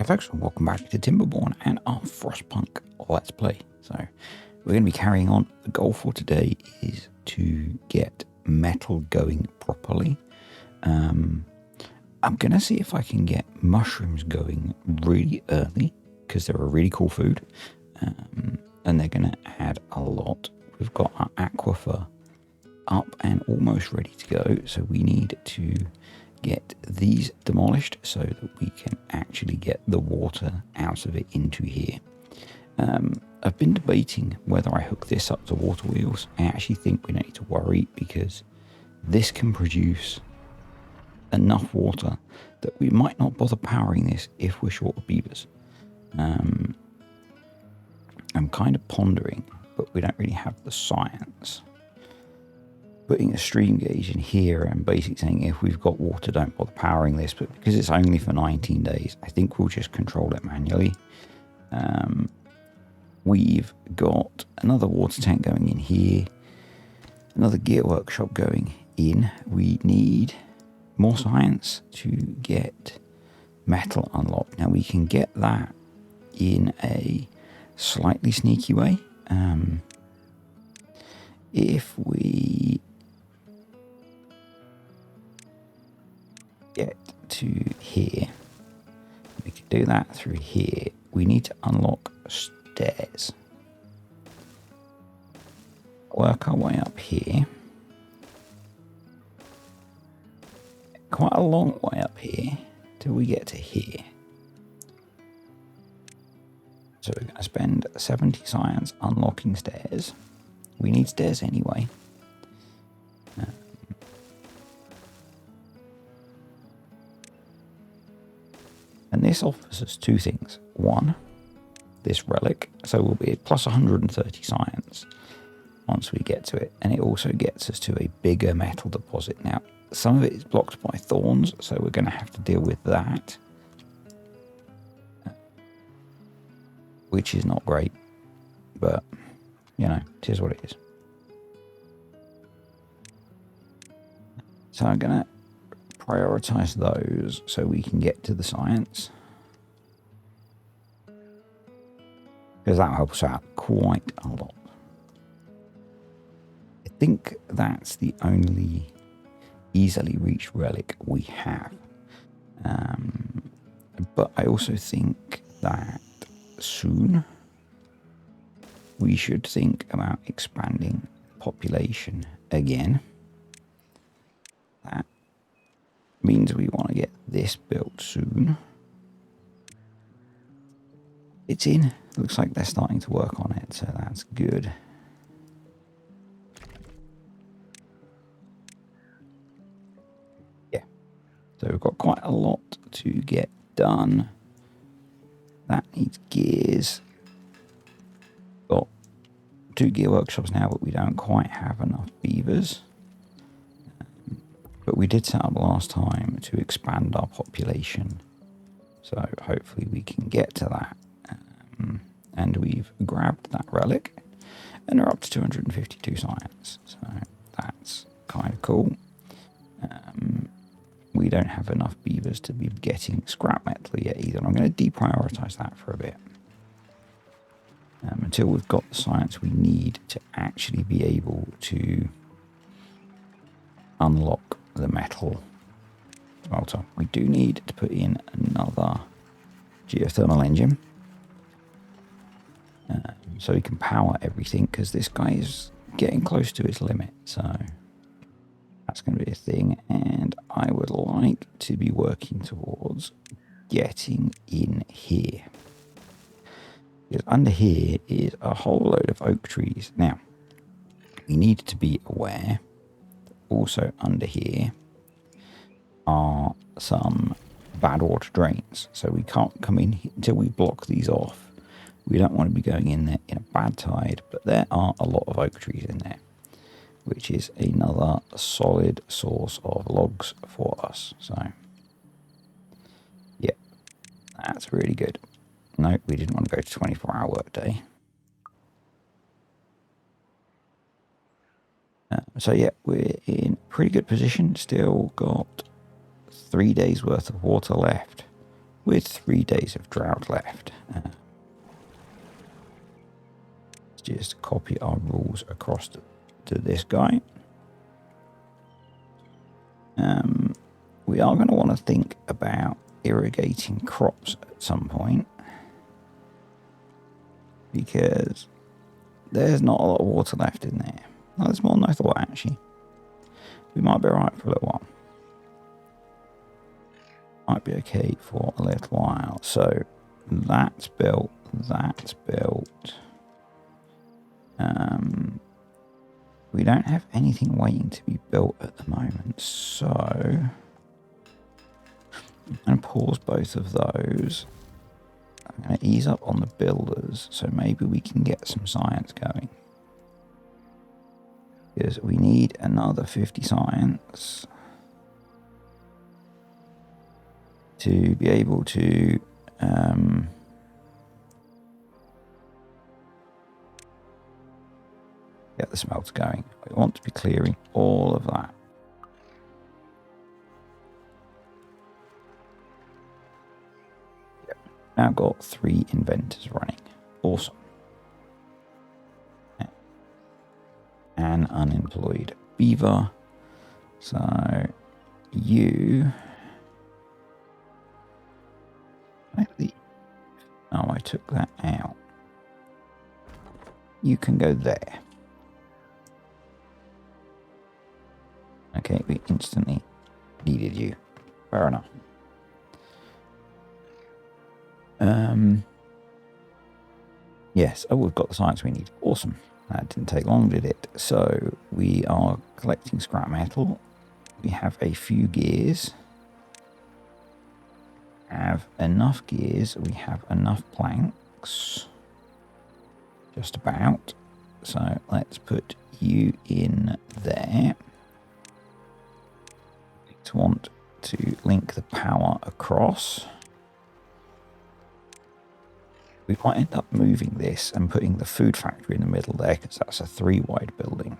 folks, and welcome back to Timberborn and our Frostpunk Let's Play. So, we're going to be carrying on. The goal for today is to get metal going properly. I'm going to see if I can get mushrooms going really early, because they're a really cool food, and they're going to add a lot. We've got our aquifer up and almost ready to go, so we need to get these demolished so that we can actually get the water out of it into here. I've been debating whether I hook this up to water wheels. I actually think we don't need to worry because this can produce enough water that we might not bother powering this if we're short of beavers. I'm kind of pondering, but we don't really have the science. Putting a stream gauge in here and basically saying if we've got water, don't bother powering this, but because it's only for 19 days, I think we'll just control it manually. We've got another water tank going in here, another gear workshop going in. We need more science to get metal unlocked. Now we can get that in a slightly sneaky way. If we get to here, we can do that through here. We need to unlock stairs. Work our way up here. Quite a long way up here till we get to here. So we're going to spend 70 science unlocking stairs. We need stairs anyway. And this offers us two things. One, this relic. So we'll be at plus 130 science once we get to it. And it also gets us to a bigger metal deposit. Now, some of it is blocked by thorns, so we're going to have to deal with that. Which is not great. But, you know, it is what it is. So I'm going to prioritize those so we can get to the science. Because that helps out quite a lot. I think that's the only easily reached relic we have. But I also think that soon we should think about expanding population again. That means we want to get this built soon. It's in. Looks like they're starting to work on it, so that's good. Yeah. So we've got quite a lot to get done. That needs gears. Got 2 gear workshops now, but we don't quite have enough beavers. But we did set up last time to expand our population. So hopefully we can get to that. And we've grabbed that relic. And we're up to 252 science. So that's kind of cool. We don't have enough beavers to be getting scrap metal yet either. And I'm going to deprioritize that for a bit. Until we've got the science we need to actually be able to unlock the metal smelter. We do need to put in another geothermal engine. So we can power everything, because this guy is getting close to his limit. So that's going to be a thing. And I would like to be working towards getting in here. Because under here is a whole load of oak trees. Now, we need to be aware that also under here are some bad water drains. So we can't come in until we block these off. We don't want to be going in there in a bad tide, but there are a lot of oak trees in there, which is another solid source of logs for us. So, yeah, that's really good. No, we didn't want to go to 24-hour workday. So, yeah, we're in pretty good position. Still got 3 days worth of water left. with 3 days of drought left. Let's just copy our rules across to this guy. We are going to want to think about irrigating crops at some point, because there's not a lot of water left in there. Well, there's more than I thought, actually. We might be alright for a little while. Might be okay for a little while. So that's built. That's built. We don't have anything waiting to be built at the moment, so I'm going to pause both of those. I'm going to ease up on the builders, so maybe we can get some science going. Because we need another 50 science to be able to get the smelter going. We want to be clearing all of that. Yep. Now got 3 inventors running. Awesome. An unemployed beaver. So you... Oh, I took that out. You can go there. Okay, we instantly needed you. Fair enough. Yes, oh, we've got the science we need. Awesome. That didn't take long, did it? So we are collecting scrap metal. We have a few gears. Have enough gears. We have enough planks. Just about. So let's put you in there. Want to link the power across. We might end up moving this and putting the food factory in the middle there, because that's a 3-wide building.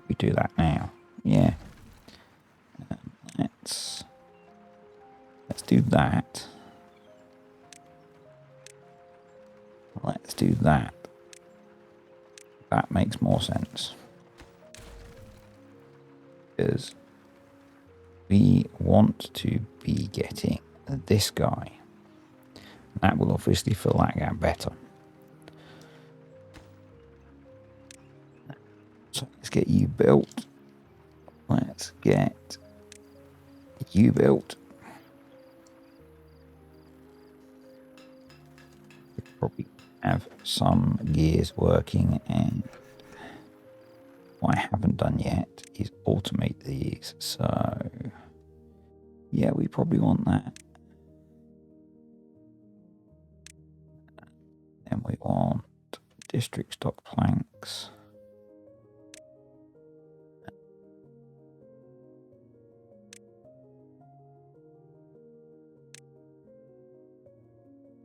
We do that now. Yeah. Let's do that. Let's do that. That makes more sense. Because we want to be getting this guy. That will obviously fill that gap better. So let's get you built. Let's get you built. We probably have some gears working, and what I haven't done yet is automate these. So yeah, we probably want that. Then we want district stock planks.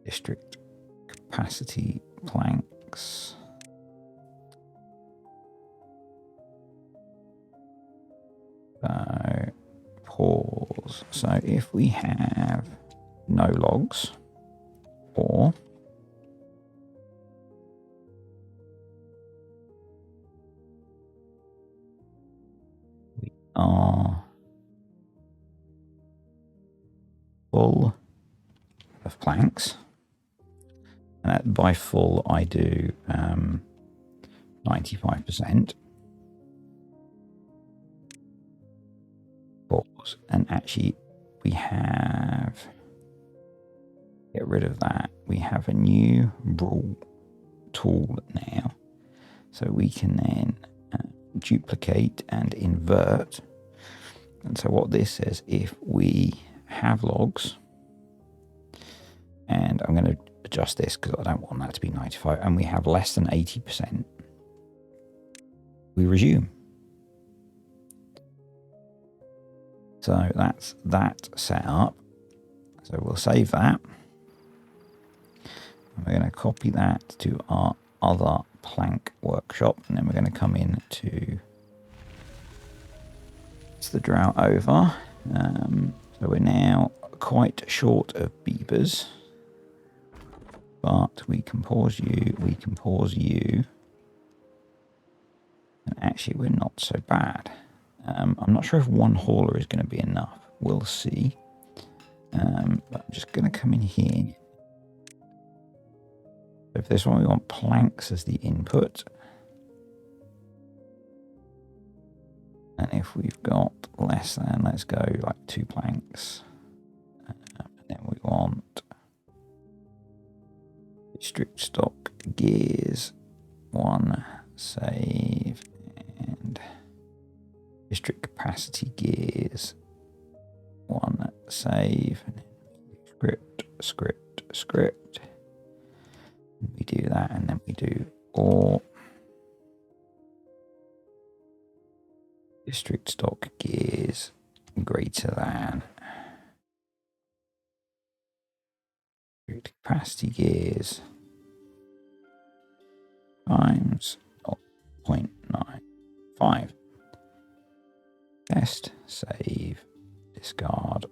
District capacity planks. So pause. So if we have no logs, or we are full of planks, and by full I do 95%. Pause. And actually we have, get rid of that, we have a new rule tool now, so we can then duplicate and invert. And so what this says, if we have logs, and I'm going to adjust this because I don't want that to be 95, and we have less than 80%, we resume. So that's that set up. So we'll save that. And we're going to copy that to our other plank workshop, and then we're going to come in to the drought over. So we're now quite short of beavers. But we can pause you, we can pause you. And actually, we're not so bad. I'm not sure if one hauler is going to be enough. We'll see. But I'm just going to come in here. So for this one, we want planks as the input. And if we've got less than, let's go like 2 planks. And then we want strict stock gears, 1 save, and district capacity gears, 1 save, and script. And we do that, and then we do all district stock gears greater than district capacity gears times 0.95. Test, save, discard,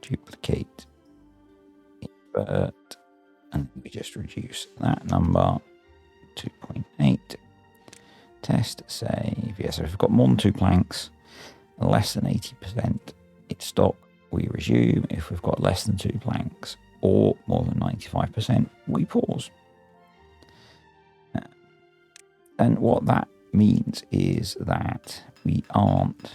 duplicate, invert, and we just reduce that number 2.8. Test, save. Yeah, so if we've got more than 2 planks, less than 80%, it's stop, we resume. If we've got less than 2 planks or more than 95%, we pause. And what that means is that we aren't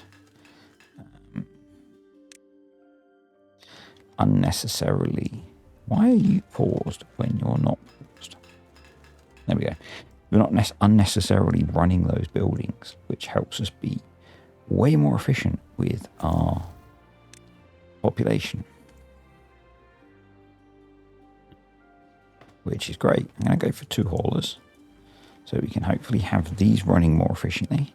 unnecessarily... Why are you paused when you're not paused? There we go. We're not unnecessarily running those buildings, which helps us be way more efficient with our population. Which is great. I'm going to go for 2 haulers, so we can hopefully have these running more efficiently.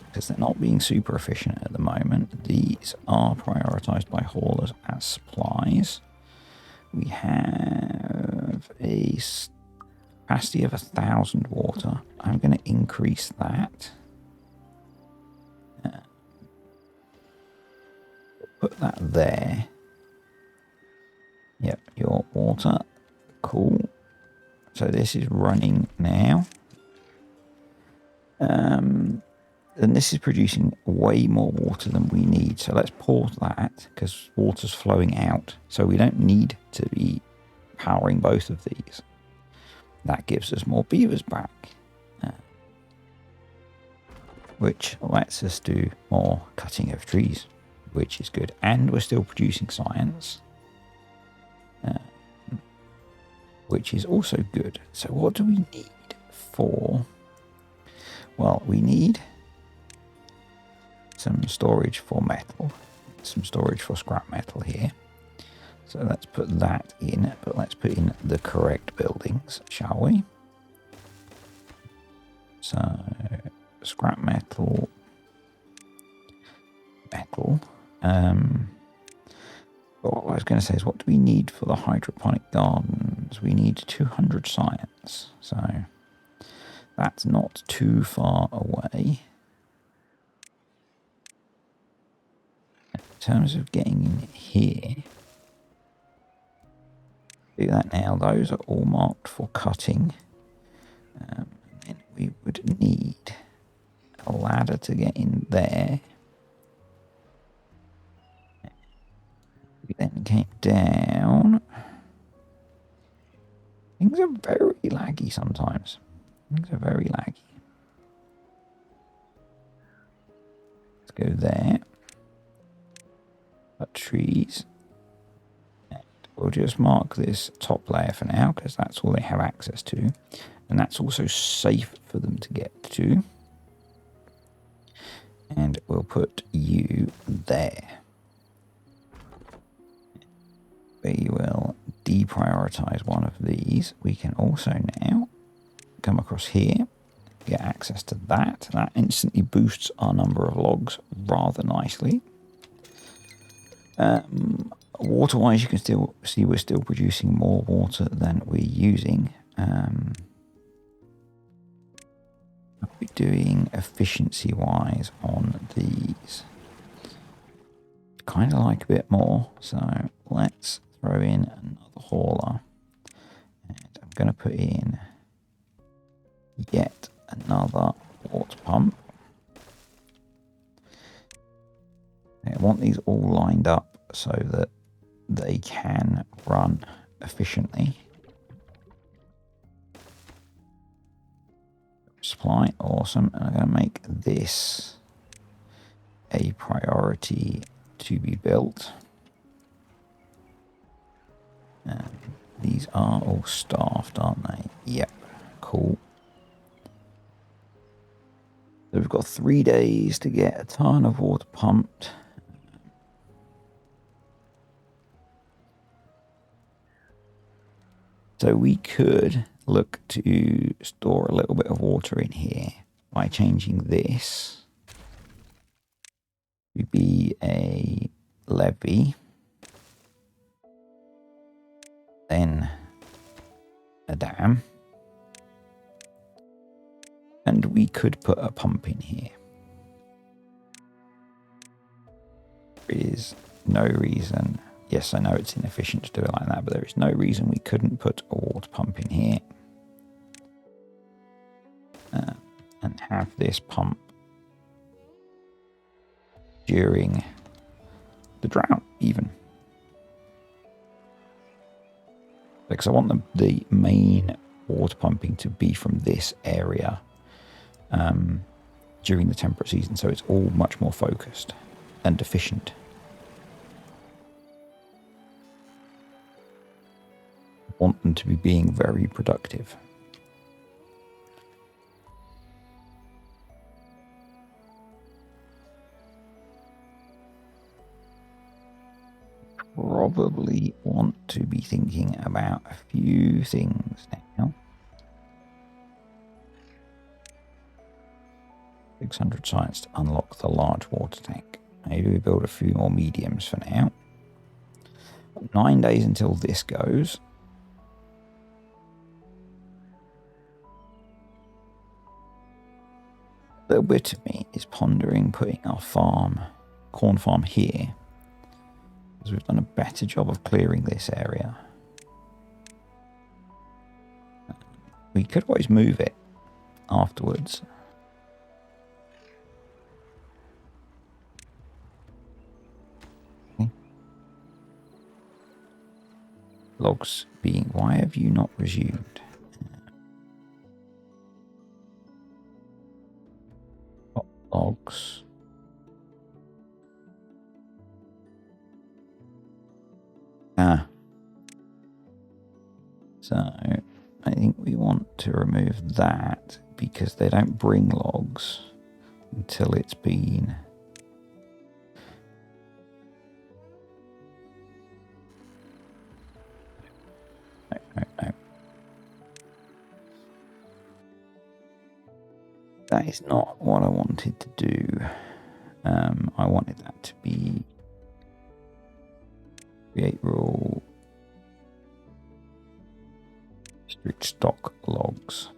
Because they're not being super efficient at the moment. These are prioritized by haulers as supplies. We have a capacity of 1,000 water. I'm going to increase that. Put that there. Yep, your water. Cool. So this is running now. And this is producing way more water than we need. So let's pause that because water's flowing out. So we don't need to be powering both of these. That gives us more beavers back. Which lets us do more cutting of trees, which is good. And we're still producing science. Which is also good. So what do we need for... Well, we need some storage for metal, some storage for scrap metal here. So let's put that in, but let's put in the correct buildings, shall we? So scrap metal. But what I was going to say is, what do we need for the hydroponic gardens? We need 200 science, so that's not too far away. In terms of getting in here, do that now. Those are all marked for cutting. And then we would need a ladder to get in there. We then came down. Things are very laggy sometimes. Things are very laggy. Let's go there. Cut trees. And we'll just mark this top layer for now because that's all they have access to. And that's also safe for them to get to. And we'll put you there. We will deprioritize one of these. We can also now come across here, get access to that. That instantly boosts our number of logs rather nicely. Water-wise, you can still see we're still producing more water than we're using. What are we doing efficiency-wise on these? kind of like a bit more. So let's throw in another hauler. And I'm going to put in yet another water pump. I want these all lined up so that they can run efficiently. Supply, awesome. And I'm going to make this a priority to be built. And these are all staffed, aren't they? Yep, cool. So we've got 3 days to get a ton of water pumped. So we could look to store a little bit of water in here by changing this to be a levee, then a dam, and we could put a pump in here. There is no reason. Yes, I know it's inefficient to do it like that, but there is no reason we couldn't put a water pump in here and have this pump during the drought even. Because I want the main water pumping to be from this area during the temperate season, so it's all much more focused and efficient. I want them to be being very productive. Probably want to be thinking about a few things now. 600 science to unlock the large water tank. Maybe we build a few more mediums for now. 9 days until this goes. A little bit of me is pondering putting our corn farm here, because we've done a better job of clearing this area. We could always move it afterwards. Okay. Logs being, why have you not resumed? Logs. So I think we want to remove that because they don't bring logs until it's been no. That is not what I wanted to do. I wanted that to be create rule strict stock logs.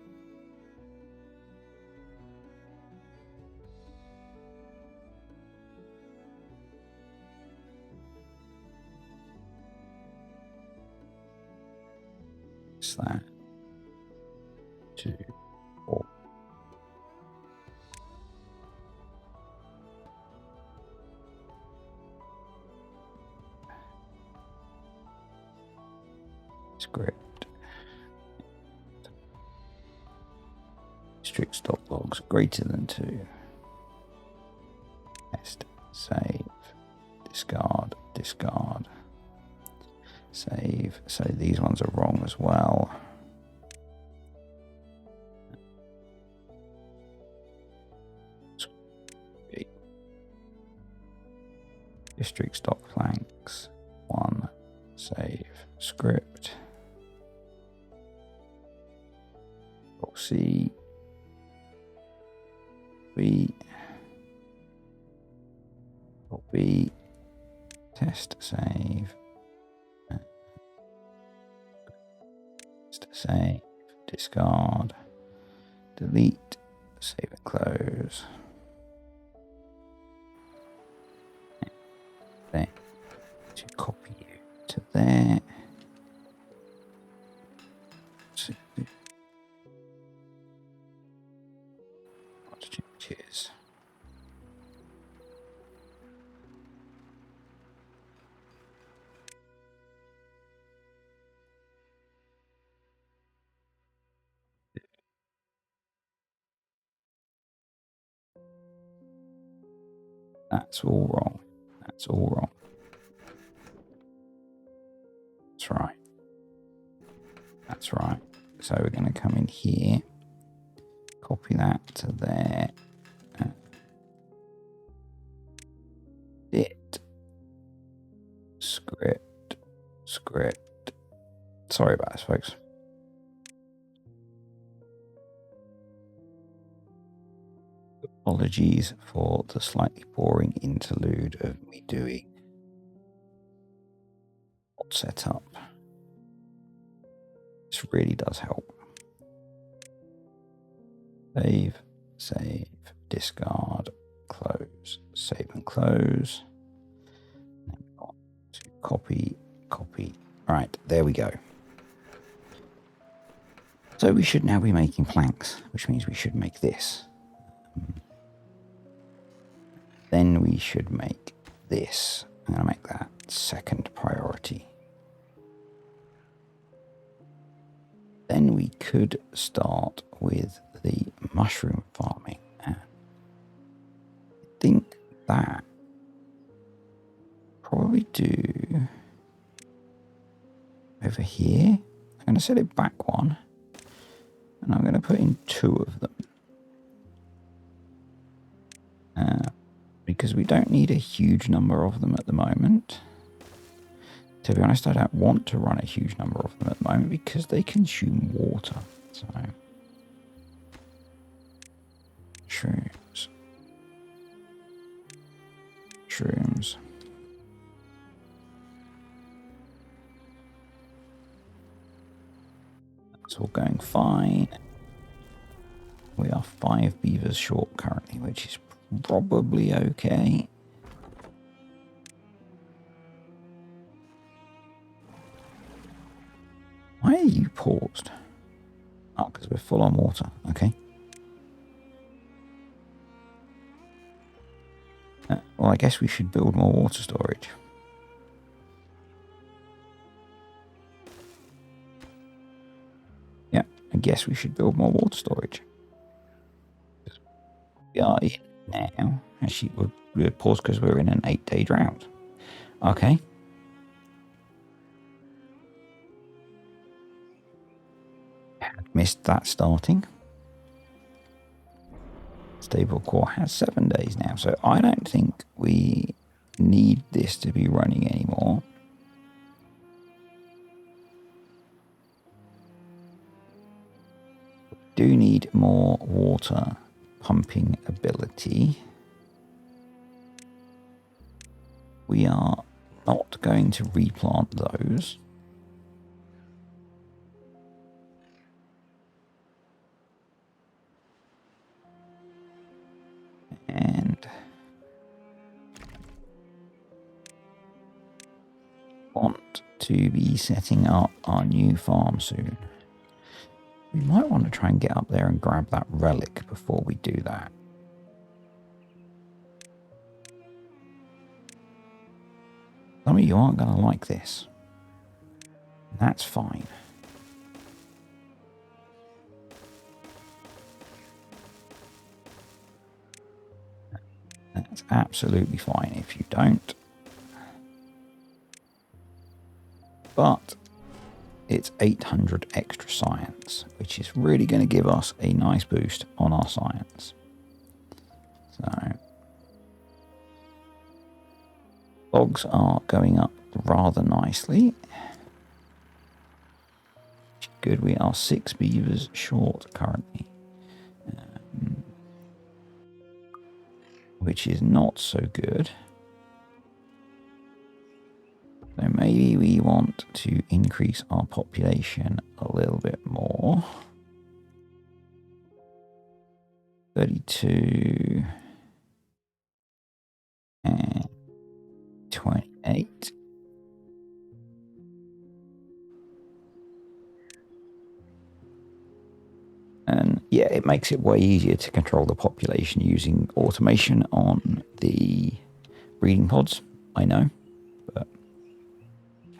What's that? 2, 4. Script. Strict stock logs greater than 2. Test, save, discard, discard, save. So these ones are wrong as well. District stock planks 1, save, script. C, B, B, test, save, save, discard, delete, save and close. Then Cheers. That's all wrong. That's all wrong. That's right. That's right. So we're going to come in here, copy that to there. It. Script. Sorry about this, folks. Apologies for the slightly boring interlude of me doing mod setup. This really does help. Save, discard, close, save and close. Then we want to copy. Right, there we go. So we should now be making planks, which means we should make this. Then we should make this. I'm going to make that second priority. Then we could start with the mushroom farming. I think that probably do over here. I'm going to set it back one, and I'm going to put in 2 of them. Because we don't need a huge number of them at the moment. To be honest, I don't want to run a huge number of them at the moment because they consume water. So, shrooms. That's all going fine. We are 5 beavers short currently, which is probably okay. Why are you paused? Oh, because we're full on water. Okay. Well, I guess we should build more water storage. Yeah, I guess we should build more water storage. We are in now. Actually, we're paused because we're in an 8-day drought. Okay. Missed that starting. Stable core has 7 days now, so I don't think we need this to be running anymore. We do need more water pumping ability. We are not going to replant those. And want to be setting up our new farm soon. We might want to try and get up there and grab that relic before we do that. Some of you aren't going to like this. That's fine. That's absolutely fine if you don't. But it's 800 extra science, which is really going to give us a nice boost on our science. So logs are going up rather nicely. Good, we are 6 beavers short currently. Which is not so good. So maybe we want to increase our population a little bit more. 32 and 28. And yeah, it makes it way easier to control the population using automation on the breeding pods, I know, but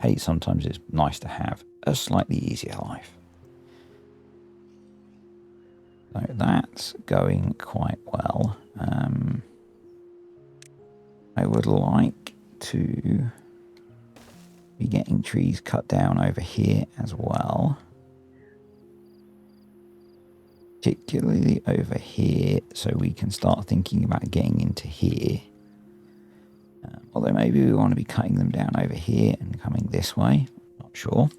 hey, sometimes it's nice to have a slightly easier life. So that's going quite well. I would like to be getting trees cut down over here as well. Particularly over here, so we can start thinking about getting into here. Although maybe we want to be cutting them down over here and coming this way. Not sure.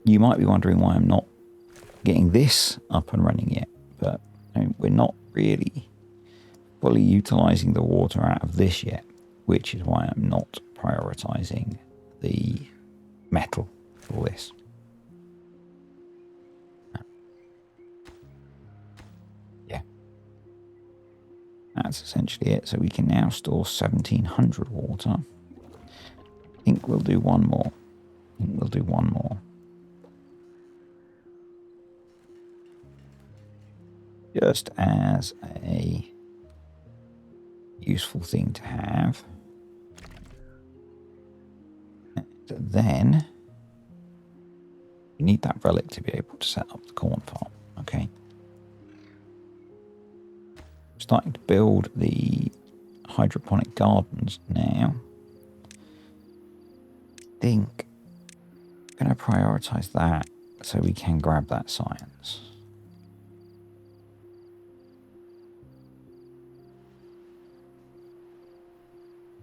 You might be wondering why I'm not getting this up and running yet, but we're not really fully utilizing the water out of this yet, which is why I'm not prioritizing the metal for this. Yeah. That's essentially it. So we can now store 1700 water. I think we'll do one more. Just as a useful thing to have. And then you need that relic to be able to set up the corn farm. Okay. Starting to build the hydroponic gardens now. I think I'm going to prioritize that so we can grab that science.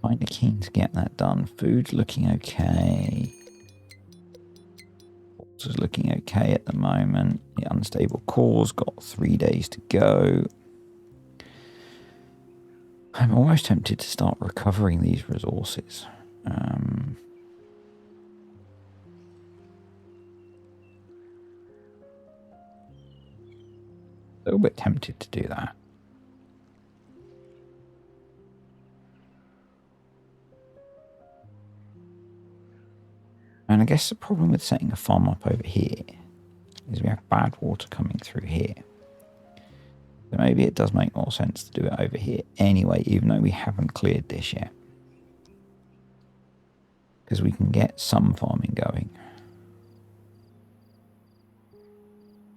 Kind of keen to get that done. Food's looking okay. Water's looking okay at the moment. The unstable core's got 3 days to go. I'm almost tempted to start recovering these resources. A little bit tempted to do that. And I guess the problem with setting a farm up over here is we have bad water coming through here. So maybe it does make more sense to do it over here anyway, even though we haven't cleared this yet. Because we can get some farming going.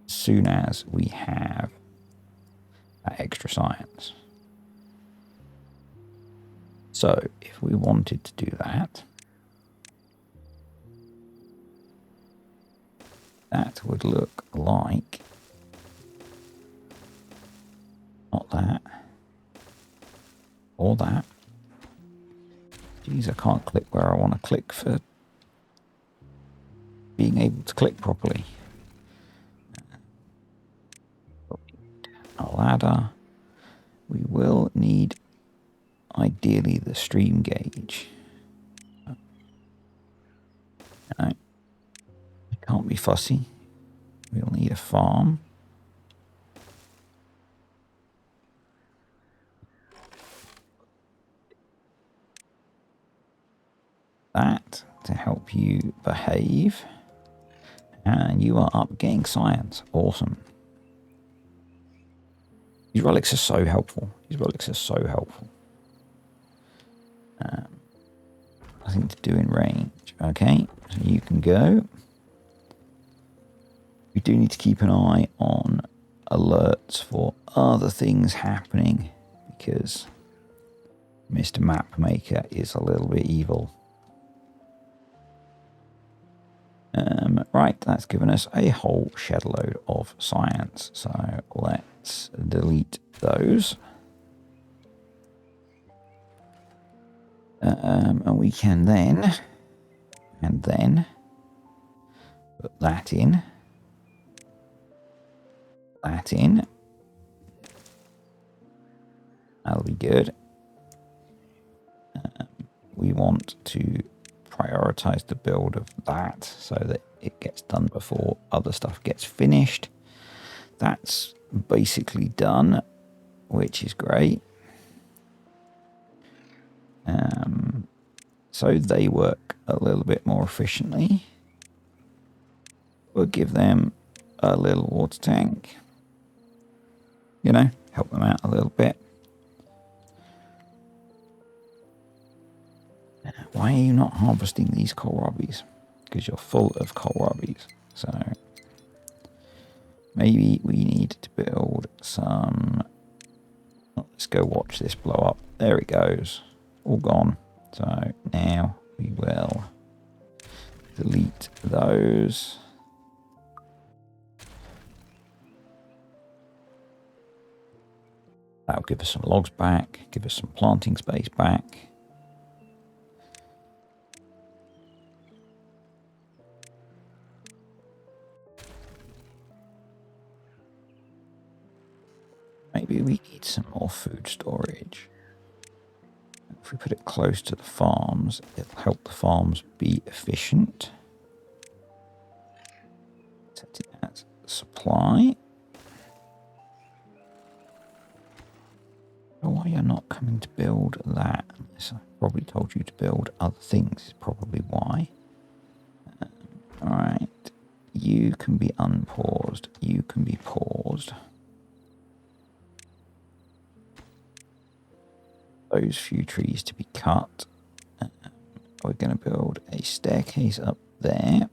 As soon as we have that extra science. So if we wanted to do that, that would look like, not that, or that. Geez, I can't click where I want to click for being able to click properly. A ladder. We will need, ideally, the stream gauge. No, I can't be fussy. We'll need a farm. That to help you behave. And you are up getting science. Awesome. These relics are so helpful. Nothing to do in range. Okay, so you can go. We do need to keep an eye on alerts for other things happening because Mr. Mapmaker is a little bit evil. Right, that's given us a whole shed load of science. So let's delete those. And we can then, put that in. That'll be good. We want to prioritize the build of that so that it gets done before other stuff gets finished. That's basically done, which is great. So they work a little bit more efficiently. We'll give them a little water tank. You know, help them out a little bit. Why are you not harvesting these kohlrabis? Because you're full of kohlrabis. So maybe we need to build some... Let's go watch this blow up. There it goes. All gone. So now we will delete those. That'll give us some logs back, give us some planting space back. Maybe we need some more food storage. If we put it close to the farms, it'll help the farms be efficient. Set it as supply. Why you're not coming to build that? Unless I probably told you to build other things, is probably why. Alright. You can be unpaused. You can be paused. Those few trees to be cut. We're going to build a staircase up there.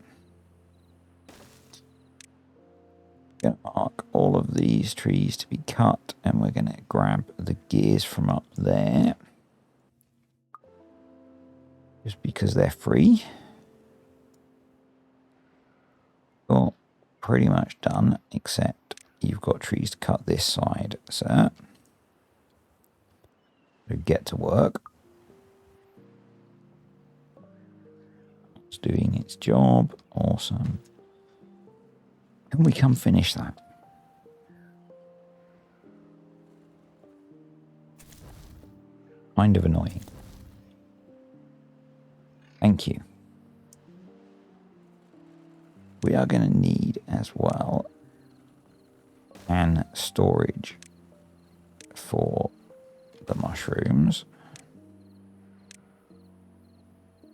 We're going to mark all of these trees to be cut, and we're going to grab the gears from up there. Just because they're free. Well, pretty much done, except you've got trees to cut this side, sir. So get to work. It's doing its job. Awesome. Can we come finish that? Kind of annoying. Thank you. We are going to need as well an storage for the mushrooms.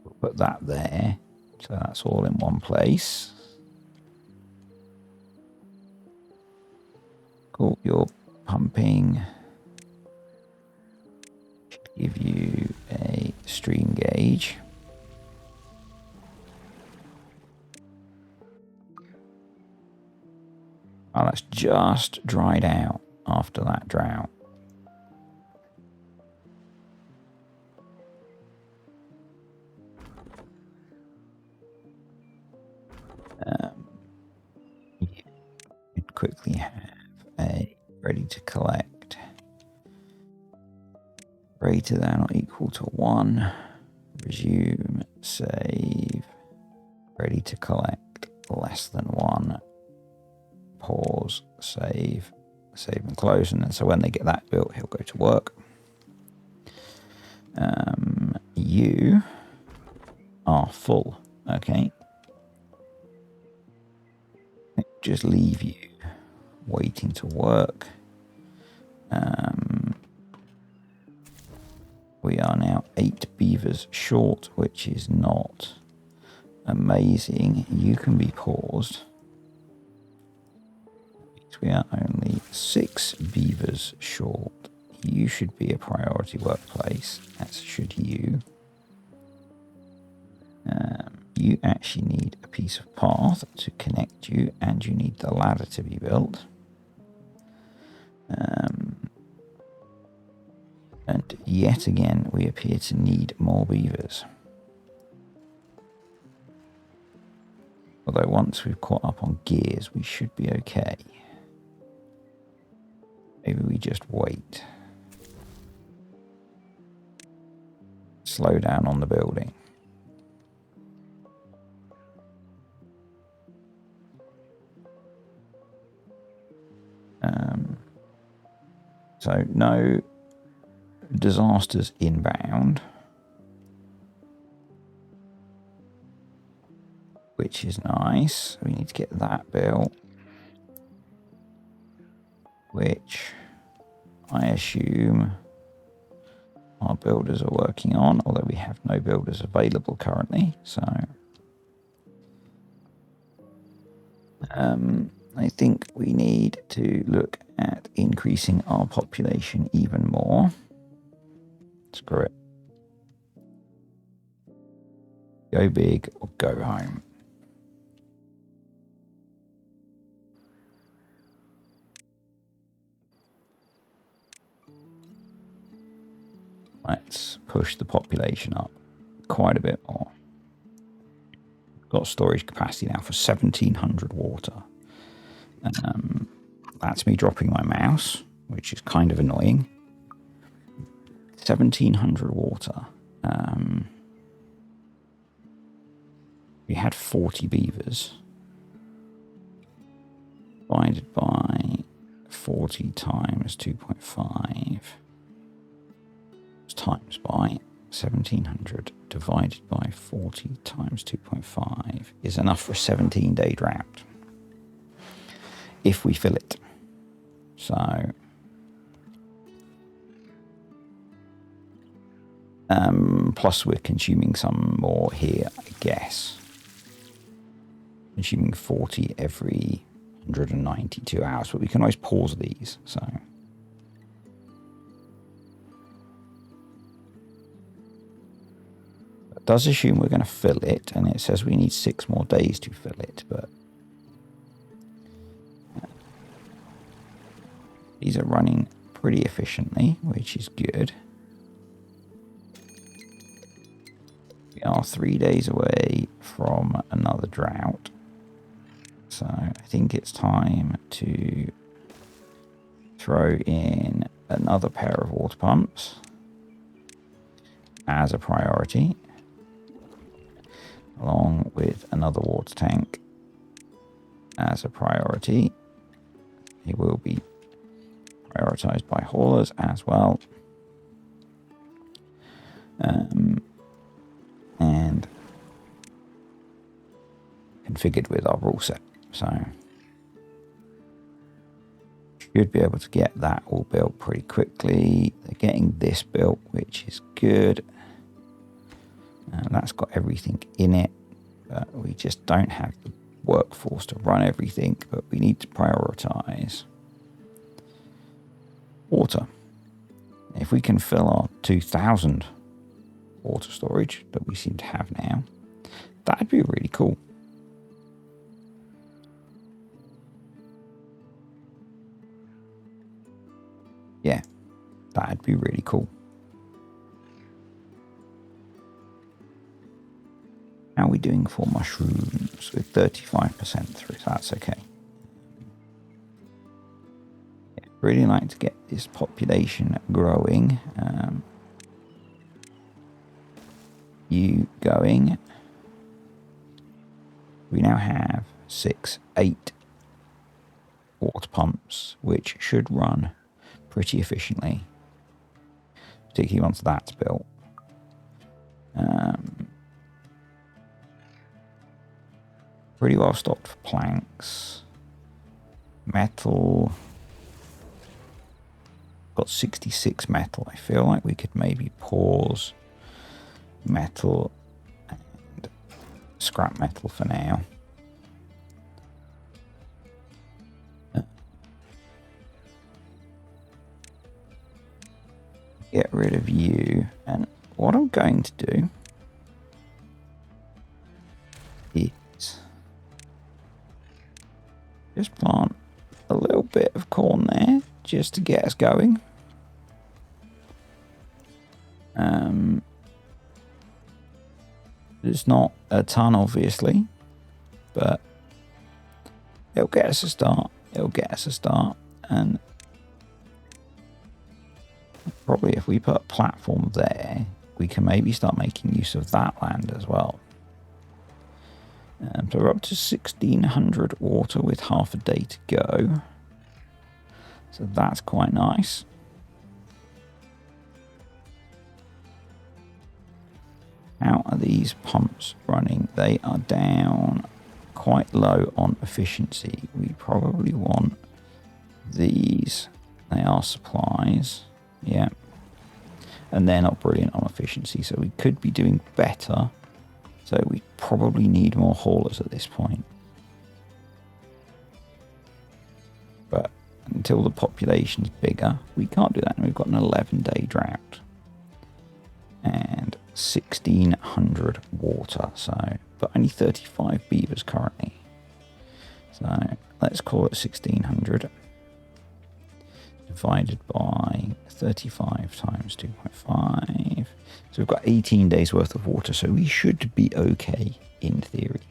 We'll put that there. So that's all in one place. Cool, you're pumping. Should give you a stream gauge. Oh, that's just dried out after that drought. You'd quickly have a ready to collect greater than or equal to 1. Resume, save, ready to collect less than 1. Pause, save, save and close, and then so when they get that built, he'll go to work. You are full, okay. Just leave you waiting to work. We are now 8 beavers short, which is not amazing. You can be paused. We are only 6 beavers short. You should be a priority workplace, as should you. You actually need a piece of path to connect you, and you need the ladder to be built. And yet again, we appear to need more beavers. Although once we've caught up on gears, we should be okay. Maybe we just wait. Slow down on the building. So no disasters inbound, which is nice. We need to get that built, which I assume our builders are working on, although we have no builders available currently. So I think we need to look at increasing our population even more. Screw it. Go big or go home. Let's push the population up quite a bit more. Got storage capacity now for 1,700 water. That's me dropping my mouse, which is kind of annoying. 1,700 water. We had 40 beavers. Divided by 40 times 2.5 times by 1,700 divided by 40 times 2.5 is enough for a 17-day drought. If we fill it. So plus we're consuming some more here, I guess. Consuming 40 every 192 hours, but we can always pause these, so. It does assume we're going to fill it, and it says we need 6 more days to fill it, but these are running pretty efficiently, which is good. We are 3 days away from another drought. So I think it's time to throw in another pair of water pumps as a priority, along with another water tank as a priority. It will be prioritized by haulers as well. And configured with our rule set. So should be able to get that all built pretty quickly. They're getting this built, which is good. And that's got everything in it, but we just don't have the workforce to run everything, but we need to prioritize water. If we can fill our 2,000 water storage that we seem to have now, that'd be really cool. Yeah, that'd be really cool. How are we doing for mushrooms? With 35% through, so that's okay. Yeah, really like to get this population growing. You going. We now have 8 water pumps, which should run pretty efficiently, particularly once that's built. Pretty well stocked for planks. Metal. Got 66 metal. I feel like we could maybe pause metal and scrap metal for now. Get rid of you, and what I'm going to do is just plant a little bit of corn there just to get us going. It's not a ton, obviously, but it'll get us a start. And probably if we put a platform there, we can maybe start making use of that land as well. So we're up to 1,600 water with half a day to go. So that's quite nice. How are these pumps running? They are down quite low on efficiency. We probably want these. They are supplies. Yeah. And they're not brilliant on efficiency, so we could be doing better. So we probably need more haulers at this point. until the population's bigger. We can't do that, and we've got an 11-day drought. And 1,600 water, so, but only 35 beavers currently. So let's call it 1,600 divided by 35 times 2.5. So we've got 18 days worth of water, so we should be okay in theory.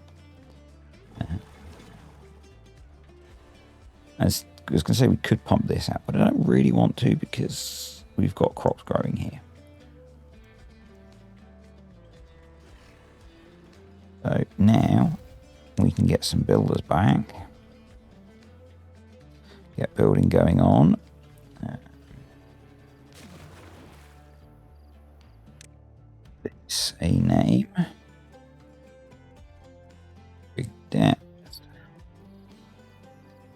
As I was going to say, we could pump this out, but I don't really want to because we've got crops growing here. So now we can get some builders back. Get building going on. It's a name. Big depth.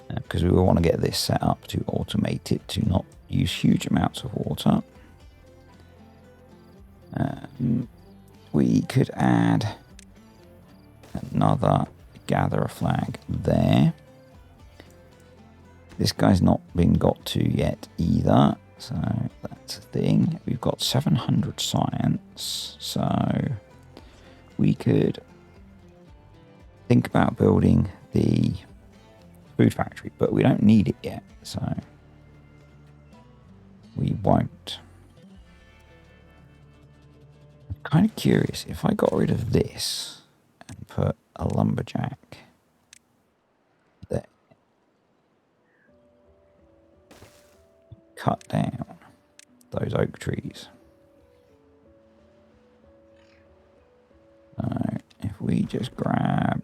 Because we will want to get this set up to automate it to not use huge amounts of water. We could add another gatherer flag there. This guy's not been got to yet either, so that's a thing. We've got 700 science, so we could think about building the food factory, but we don't need it yet, so we won't. I'm kind of curious if I got rid of this and put a lumberjack there. Cut down those oak trees. So if we just grab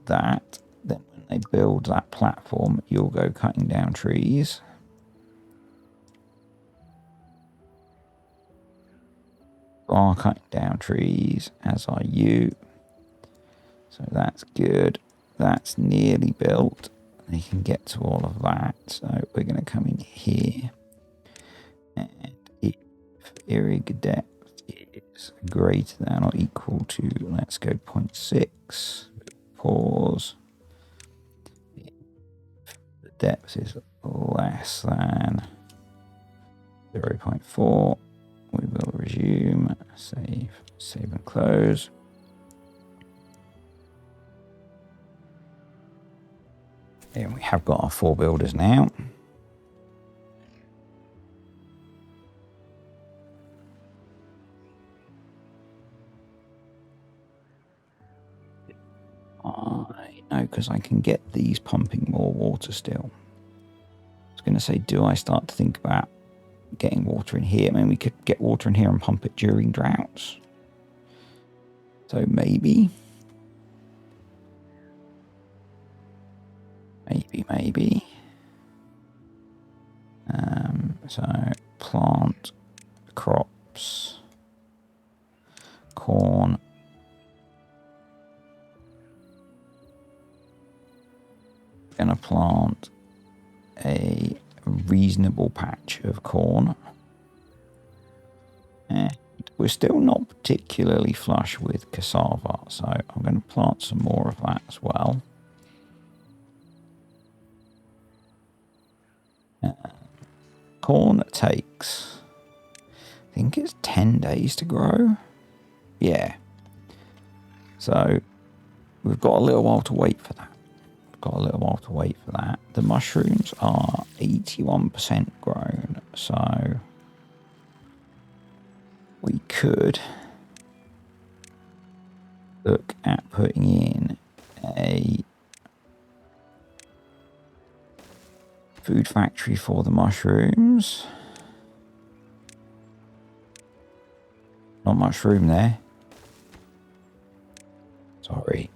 that, then when they build that platform, you'll go cutting down trees. Are cutting down trees, as are you. So that's good. That's nearly built. You can get to all of that. So we're going to come in here. And if irrig depth is greater than or equal to, let's go 0.6. Pause. The depth is less than 0.4. We will resume. Save and close. And we have got our 4 builders now. I know, because I can get these pumping more water still. I was going to say, do I start to think about getting water in here? I mean, we could get water in here and pump it during droughts. So maybe. Maybe. So plant crops, corn, gonna plant a reasonable patch of corn, and we're still not particularly flush with cassava, so I'm going to plant some more of that as well. Corn takes, I think it's 10 days to grow. Yeah. So we've got a little while to wait for that. The mushrooms are 81% grown, so we could look at putting in a food factory for the mushrooms. Not much room there. Sorry.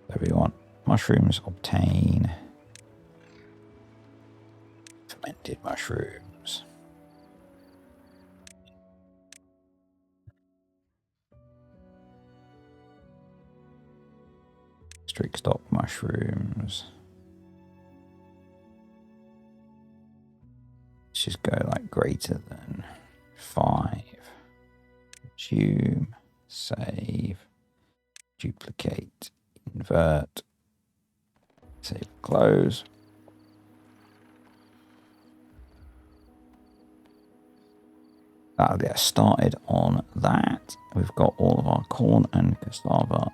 There we want mushrooms, obtain fermented mushrooms. Strict stock mushrooms. Let's just go like greater than 5. Resume, save, duplicate, invert, save, close. that'll get us started on that. We've got all of our corn and cassava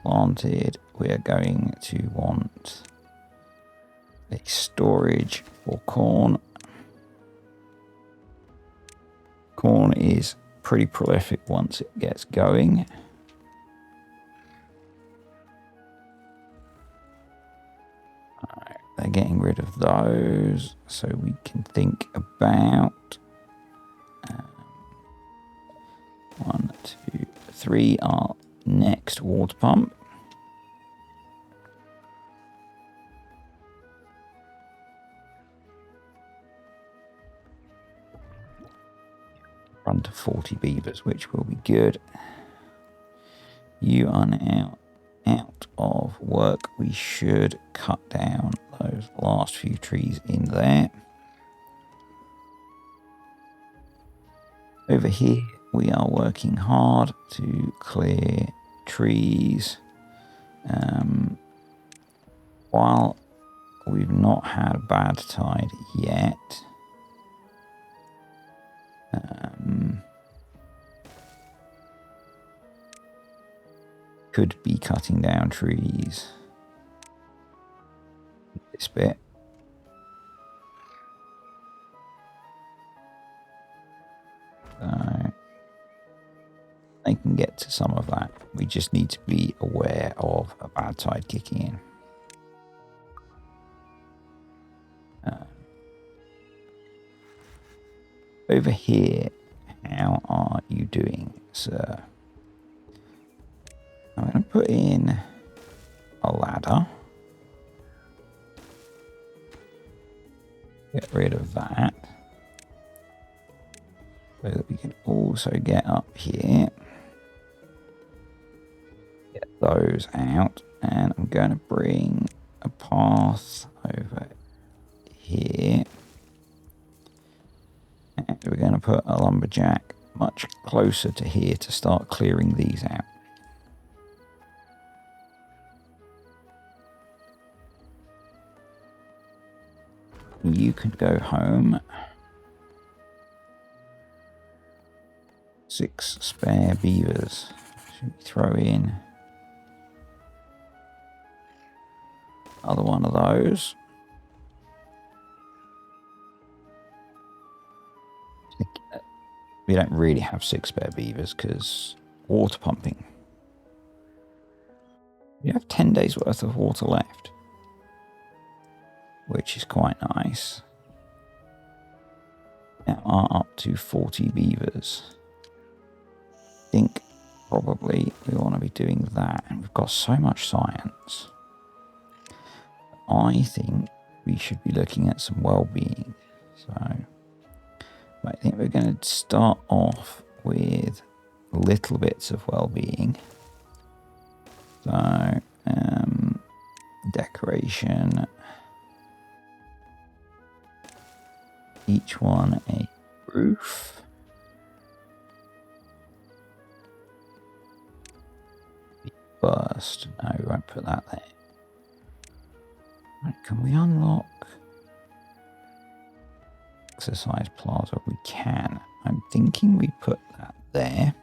planted. We're going to want a storage for corn. Corn is pretty prolific once it gets going. Alright, they're getting rid of those, so we can think about 1, 2, 3, our next water pump. Run to 40 beavers, which will be good. You are now out of work. We should cut down those last few trees in there. Over here, we are working hard to clear trees. While we've not had a bad tide yet, could be cutting down trees this bit. So they can get to some of that. We just need to be aware of a bad tide kicking in. Over here, how are you doing, sir? I'm going to put in a ladder. Get rid of that. So that we can also get up here. Get those out. And I'm going to bring a path over here. And we're going to put a lumberjack much closer to here to start clearing these out. You can go home. 6 spare beavers. Should we throw in another one of those? We don't really have 6 spare beavers because water pumping. We have 10 days worth of water left, which is quite nice. Now are up to 40 beavers. I think probably we want to be doing that, and we've got so much science. I think we should be looking at some well-being. So I think we're going to start off with little bits of well-being. So decoration. Each one a roof. Burst. No, we won't put that there. Right, can we unlock exercise plaza? We can. I'm thinking we put that there.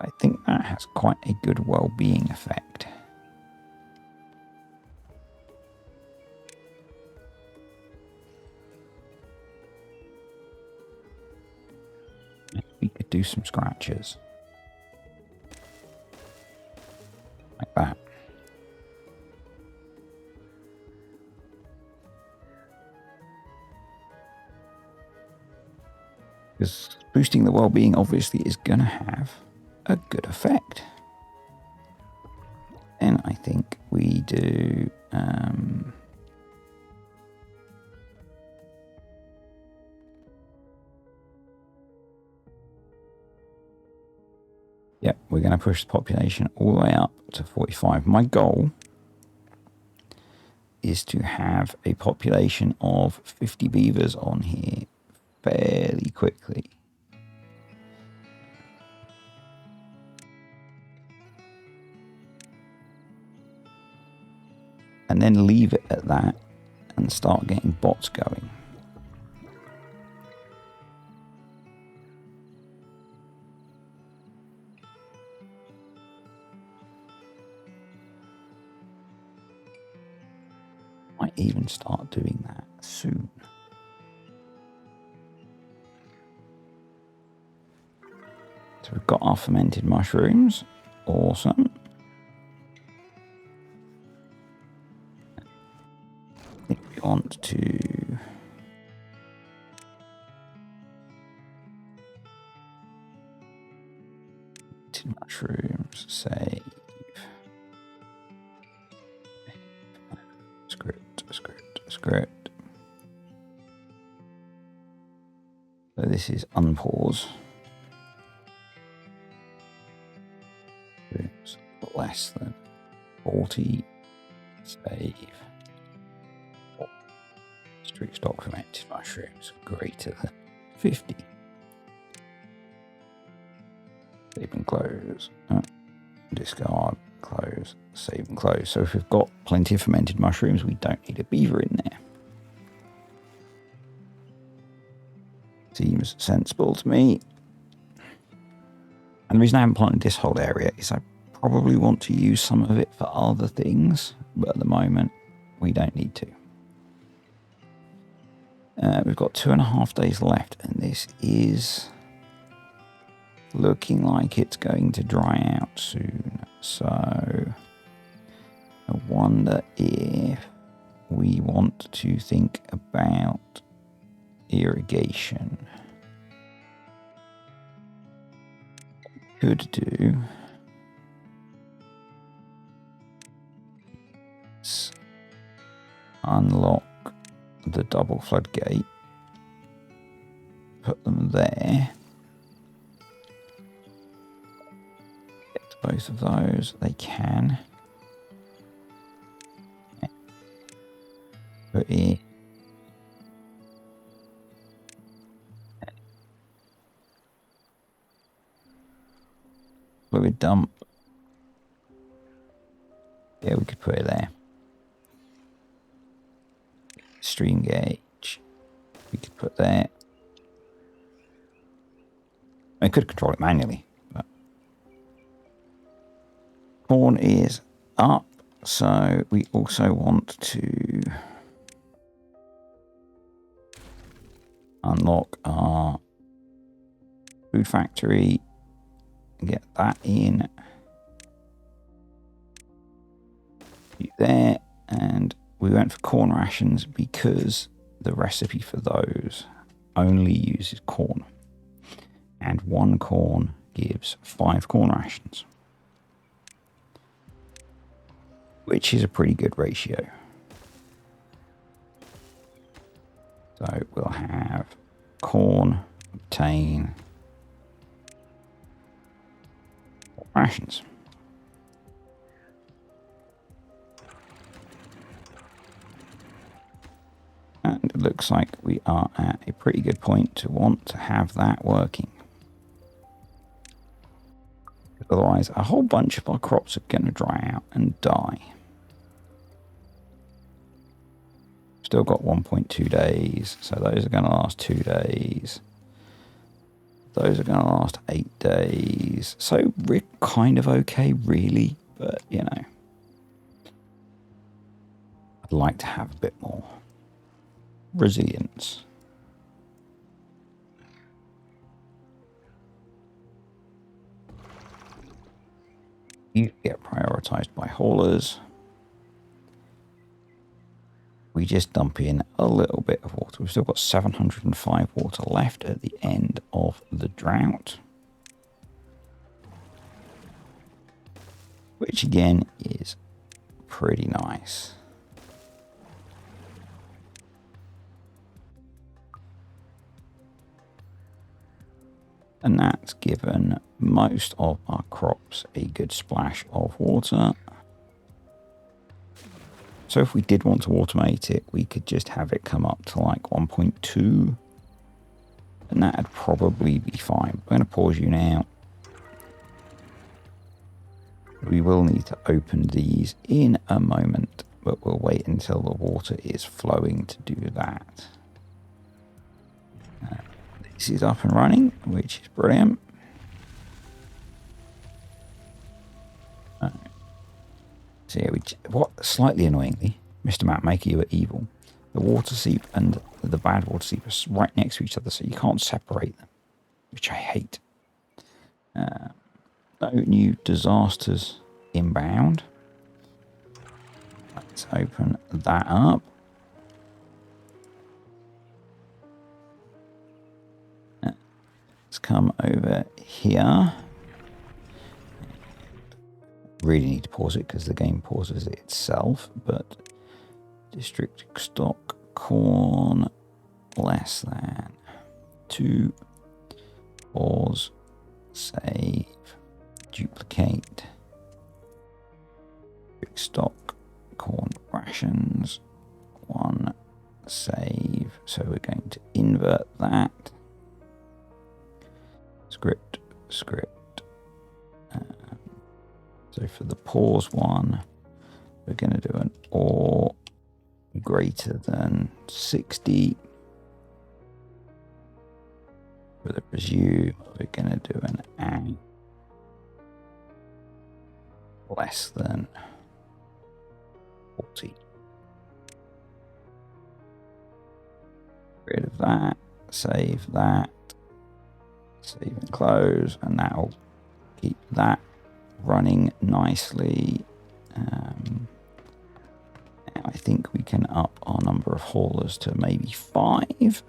I think that has quite a good well-being effect. We could do some scratches. Like that. Because boosting the well-being obviously is going to have a good effect. And I think we do yep, we're going to push the population all the way up to 45. My goal is to have a population of 50 beavers on here fairly quickly. And then leave it at that and start getting bots going. might even start doing that soon. So we've got our fermented mushrooms. Awesome. I think we want to mushrooms, save. Script. So this is unpause. It's less than 40. Save. Strict stock fermented mushrooms greater than 50. Save and close. Discard, close, save and close. So if we've got plenty of fermented mushrooms, we don't need a beaver in there. Seems sensible to me. And the reason I haven't planted this whole area is I probably want to use some of it for other things, but at the moment we don't need to. We've got 2.5 days left, and this is looking like it's going to dry out soon. So I wonder if we want to think about irrigation. Could do unlock the double floodgate, put them there, get to both of those. They can put in fluid dump. Yeah, we could put it there. Stream gauge, we could put there. I could control it manually, but corn is up, so we also want to unlock our food factory and get that in there. And we went for corn rations because the recipe for those only uses corn, and 1 corn gives 5 corn rations, which is a pretty good ratio. So we'll have corn, obtain rations. And it looks like we are at a pretty good point to want to have that working. Otherwise, a whole bunch of our crops are going to dry out and die. Still got 1.2 days, so those are going to last 2 days. Those are going to last 8 days. So we're kind of okay, really, but you know, I'd like to have a bit more resilience. You get prioritized by haulers. We just dump in a little bit of water. We've still got 705 water left at the end of the drought, which again is pretty nice. And that's given most of our crops a good splash of water. So if we did want to automate it, we could just have it come up to like 1.2. And that'd probably be fine. I'm going to pause you now. We will need to open these in a moment, but we'll wait until the water is flowing to do that. This is up and running, which is brilliant. So yeah, slightly annoyingly, Mr. Mapmaker, you are evil. The water seep and the bad water seep are right next to each other, so you can't separate them, which I hate. No new disasters inbound. Let's open that up. Let's come over here. Really need to pause it because the game pauses itself, but district stock corn less than 2. Pause, save, duplicate. District stock corn rations 1, save. So we're going to invert that. Script. So for the pause one, we're going to do an or greater than 60. For the presume, we're going to do an and less than 40. Get rid of that, save and close, and that'll keep that running nicely. I think we can up our number of haulers to maybe 5,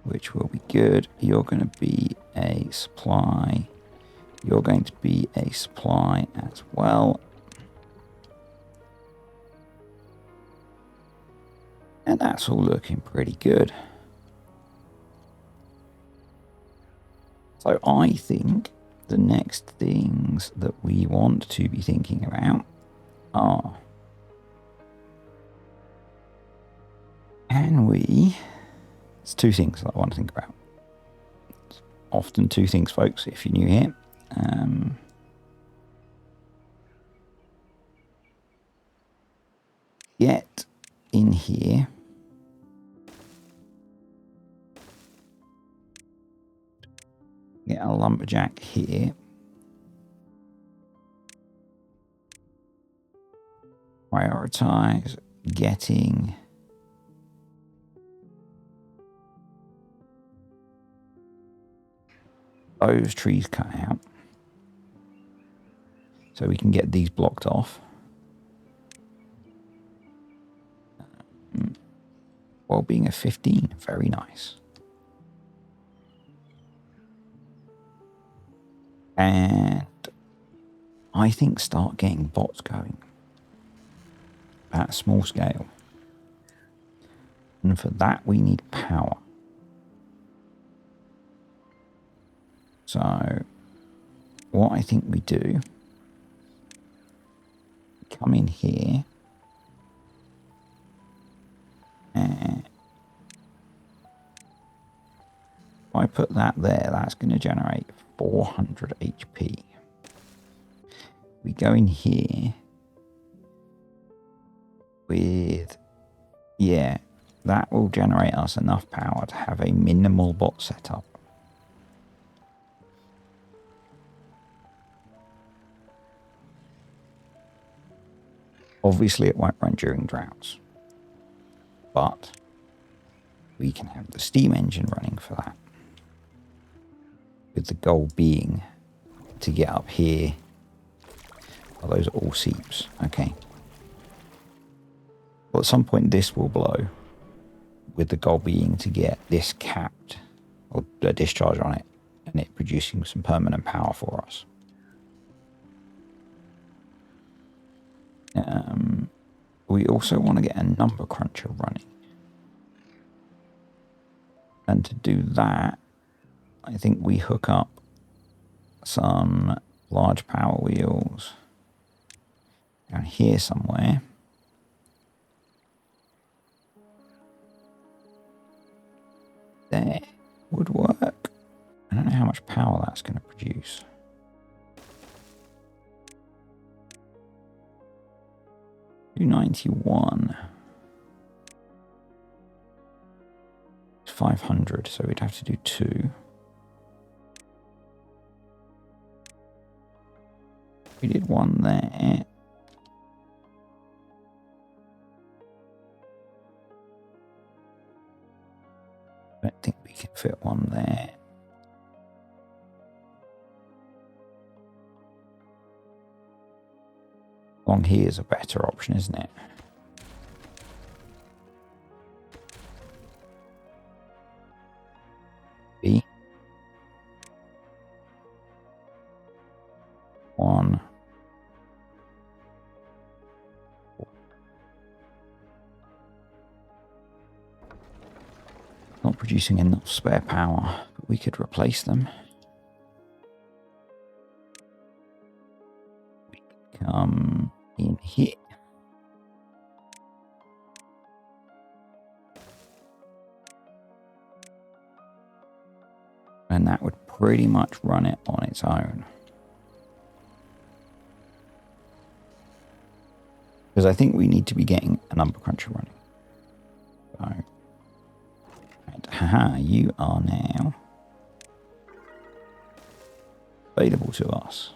which will be good. You're going to be a supply. You're going to be a supply as well. And that's all looking pretty good. So I think the next things that we want to be thinking about are, it's 2 things that I want to think about. It's often 2 things, folks, if you're new here. Get in here. Get a lumberjack here. Prioritize getting those trees cut out so we can get these blocked off. Well, being a 15, very nice. And I think start getting bots going at a small scale. And for that, we need power. So what I think we do, come in here and if I put that there, that's going to generate 400 HP. We go in here with, yeah, that will generate us enough power to have a minimal bot setup. Obviously, it won't run during droughts, but we can have the steam engine running for that. With the goal being to get up here. Oh, those are all seeps. Okay. Well, at some point this will blow. With the goal being to get this capped, or a discharge on it, and it producing some permanent power for us. We also want to get a number cruncher running. And to do that, I think we hook up some large power wheels down here somewhere. There would work. I don't know how much power that's going to produce. $291. 500, so we'd have to do 2. We did 1 there. I don't think we can fit one there. Along here is a better option, isn't it? B. One. Not producing enough spare power, but we could replace them. We could come in here. And that would pretty much run it on its own. Because I think we need to be getting a number cruncher running. So, and haha, you are now available to us.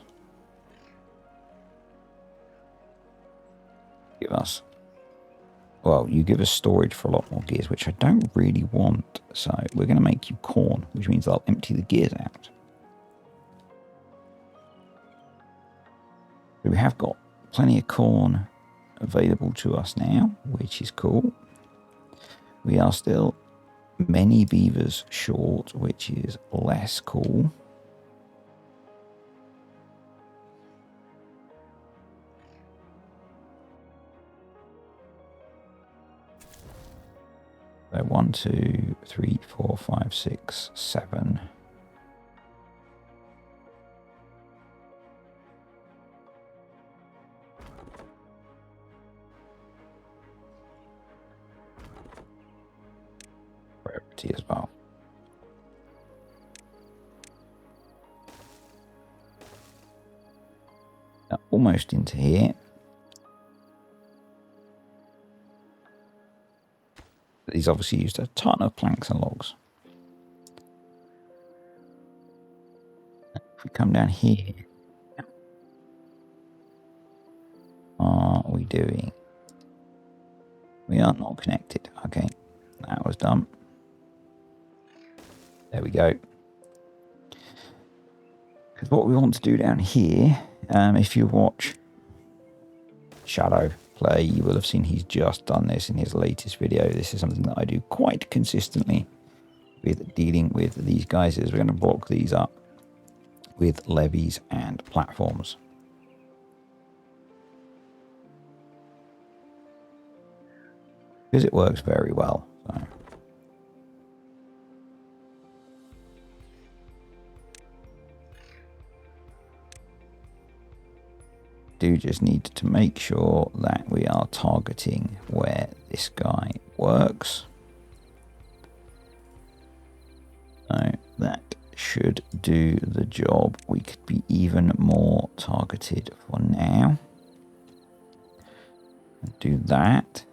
Give us, well, you give us storage for a lot more gears, which I don't really want. So we're going to make you corn, which means I'll empty the gears out. So we have got plenty of corn available to us now, which is cool. We are still many beavers short, which is less cool. So 1, 2, 3, 4, 5, 6, 7. Rarity as well. Now, almost into here. These obviously used a ton of planks and logs. If we come down here, what are we doing? We are not connected. Okay, that was done. There we go. Because what we want to do down here, if you watch Shadow play, you will have seen he's just done this in his latest video. This is something that I do quite consistently with dealing with these guys, is we're going to block these up with levees and platforms. Because it works very well. So. Do just need to make sure that we are targeting where this guy works. So that should do the job. We could be even more targeted for now. Do that.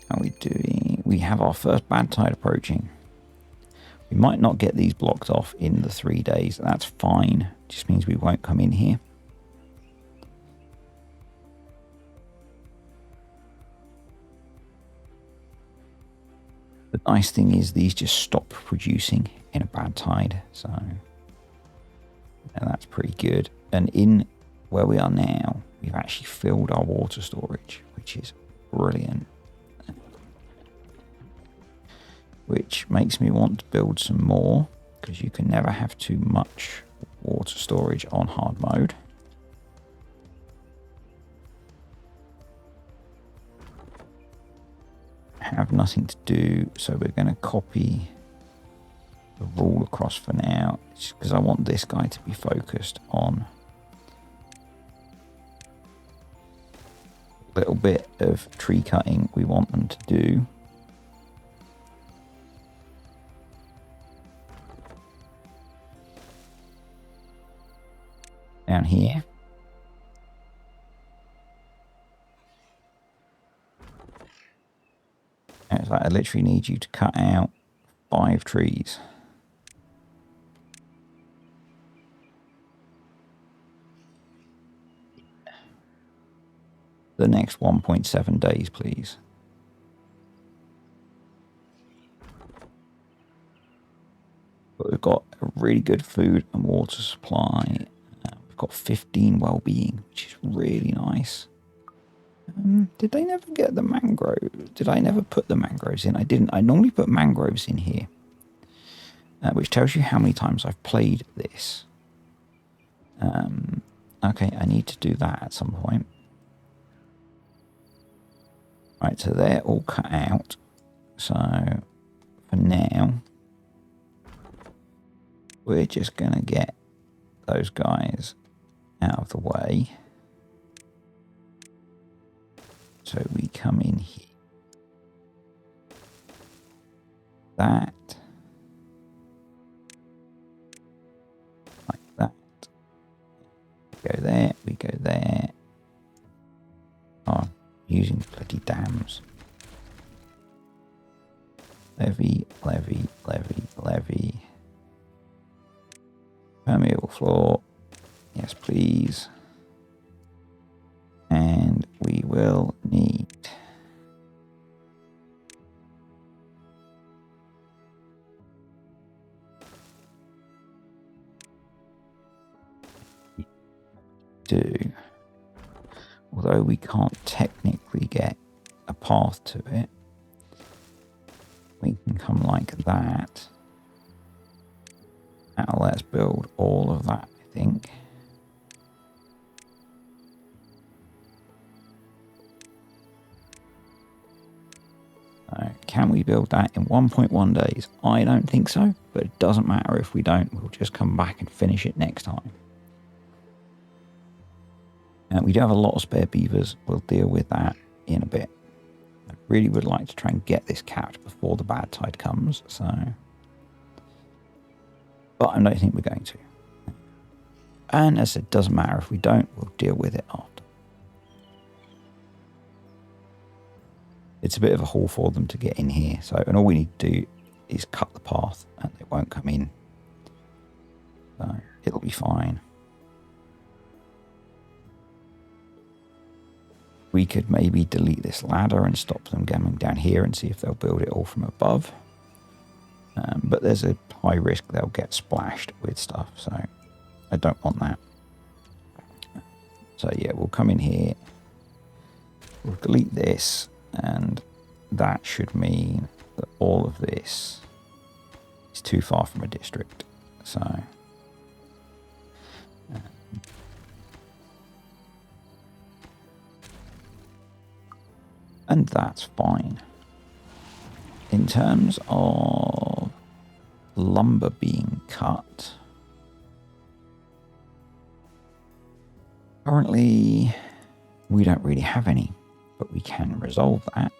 How are we doing? We have our first bad tide approaching. We might not get these blocked off in the 3 days. That's fine. Just means we won't come in here. The nice thing is these just stop producing in a bad tide. So that's pretty good. And in where we are now, we've actually filled our water storage, which is brilliant. Which makes me want to build some more, because you can never have too much water storage on hard mode. Have nothing to do, so we're going to copy the rule across for now, because I want this guy to be focused on a little bit of tree cutting we want them to do. Down here. And it's like I literally need you to cut out 5 trees. the next 1.7 days, please. But we've got a really good food and water supply. We've got 15 well-being, which is really nice. Did they never get the mangrove? Did I never put the mangroves in? I didn't. I normally put mangroves in here, which tells you how many times I've played this. Okay, I need to do that at some point. Right, so they're all cut out. So for now, we're just going to get those guys out of the way. So we come in here. That. Like that. We go there, we go there. Oh, I'm using bloody dams. Levee, levee, levee, levee. Permeable floor. Yes, please. And we will need to, although we can't technically get a path to it, we can come like that. Now let's build all of that, I think. Can we build that in 1.1 days? I don't think so, but it doesn't matter if we don't. We'll just come back and finish it next time. We do have a lot of spare beavers. We'll deal with that in a bit. I really would like to try and get this capped before the bad tide comes, so... But I don't think we're going to. And as it doesn't matter if we don't, we'll deal with it after. It's a bit of a haul for them to get in here. So, and all we need to do is cut the path and they won't come in. So it'll be fine. We could maybe delete this ladder and stop them coming down here and see if they'll build it all from above. But there's a high risk they'll get splashed with stuff. So I don't want that. So yeah, we'll come in here. We'll delete this. And that should mean that all of this is too far from a district. So, and that's fine. In terms of lumber being cut, currently we don't really have any. But we can resolve that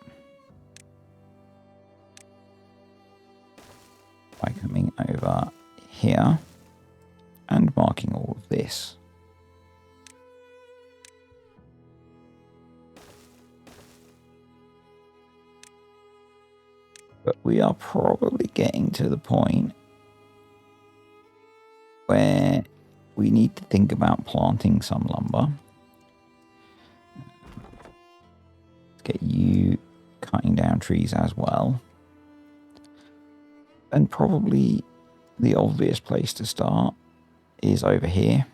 by coming over here and marking all of this. But we are probably getting to the point where we need to think about planting some lumber. Get you cutting down trees as well. And probably the obvious place to start is over here.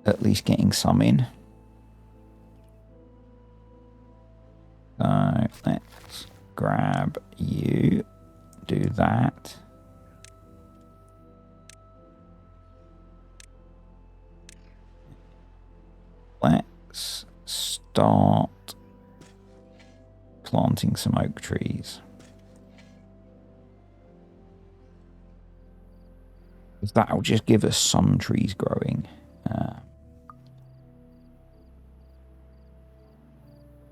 At least getting some in. So let's grab you, do that. Let's start planting some oak trees. That'll just give us some trees growing.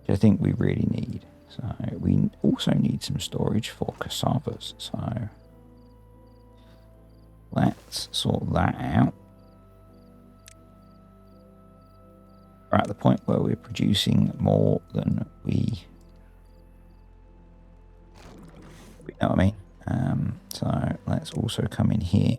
Which I think we really need. So we also need some storage for cassavas. So let's sort that out. We're at the point where we're producing more than we know what I mean. So let's also come in here.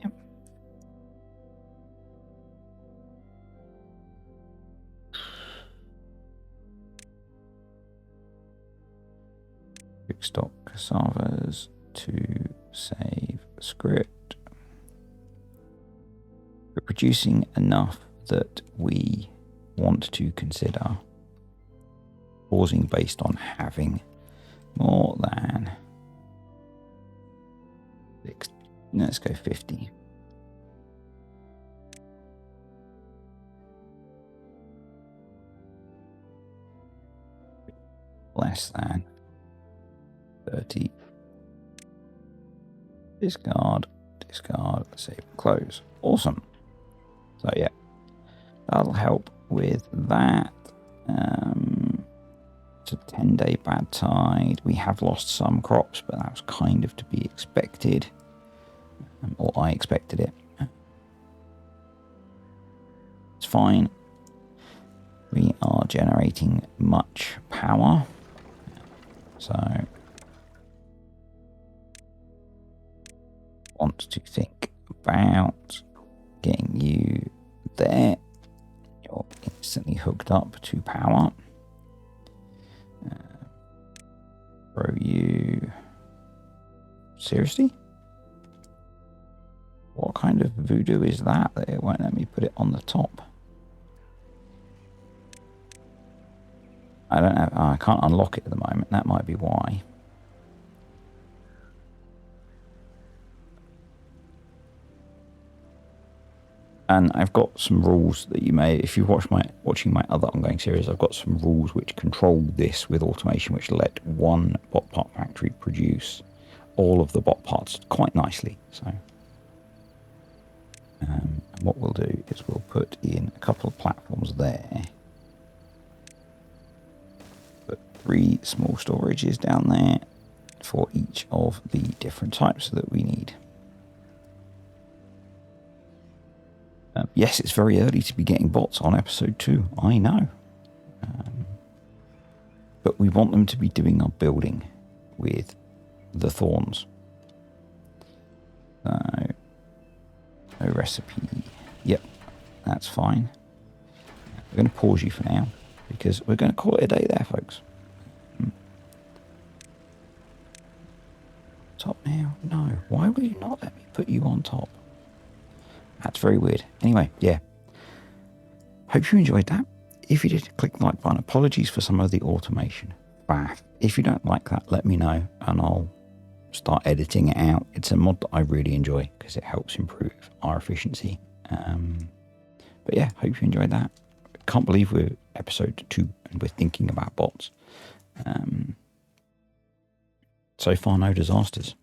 stock cassavas to save script. We're producing enough that we want to consider pausing based on having more than let's go 50. Less than 30. Discard, save, close. Awesome. So yeah, that'll help with that. It's a 10-day bad tide. We have lost some crops, but that was kind of to be expected. Or I expected it. It's fine. We are generating much power. So want to think about getting you there. You're instantly hooked up to power. Throw you. Seriously? What kind of voodoo is that it won't let me put it on the top? I don't know. I can't unlock it at the moment. That might be why. And I've got some rules that you may, if you watching my other ongoing series, I've got some rules which control this with automation, which let one bot part factory produce all of the bot parts quite nicely. So what we'll do is we'll put in a couple of platforms there. Put 3 small storages down there for each of the different types that we need. Yes, it's very early to be getting bots on episode 2. I know. But we want them to be doing our building with the thorns. So, no recipe. Yep, that's fine. We're going to pause you for now because we're going to call it a day there, folks. Top now? No. Why will you not let me put you on top? That's very weird. Anyway, yeah. Hope you enjoyed that. If you did, click the like button. Apologies for some of the automation. Bath. If you don't like that, let me know and I'll start editing it out. It's a mod that I really enjoy because it helps improve our efficiency. But yeah, hope you enjoyed that. Can't believe we're episode 2 and we're thinking about bots. So far, no disasters.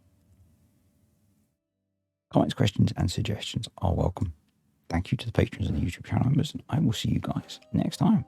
Comments, questions, and suggestions are welcome. Thank you to the patrons and the YouTube channel members, and I will see you guys next time.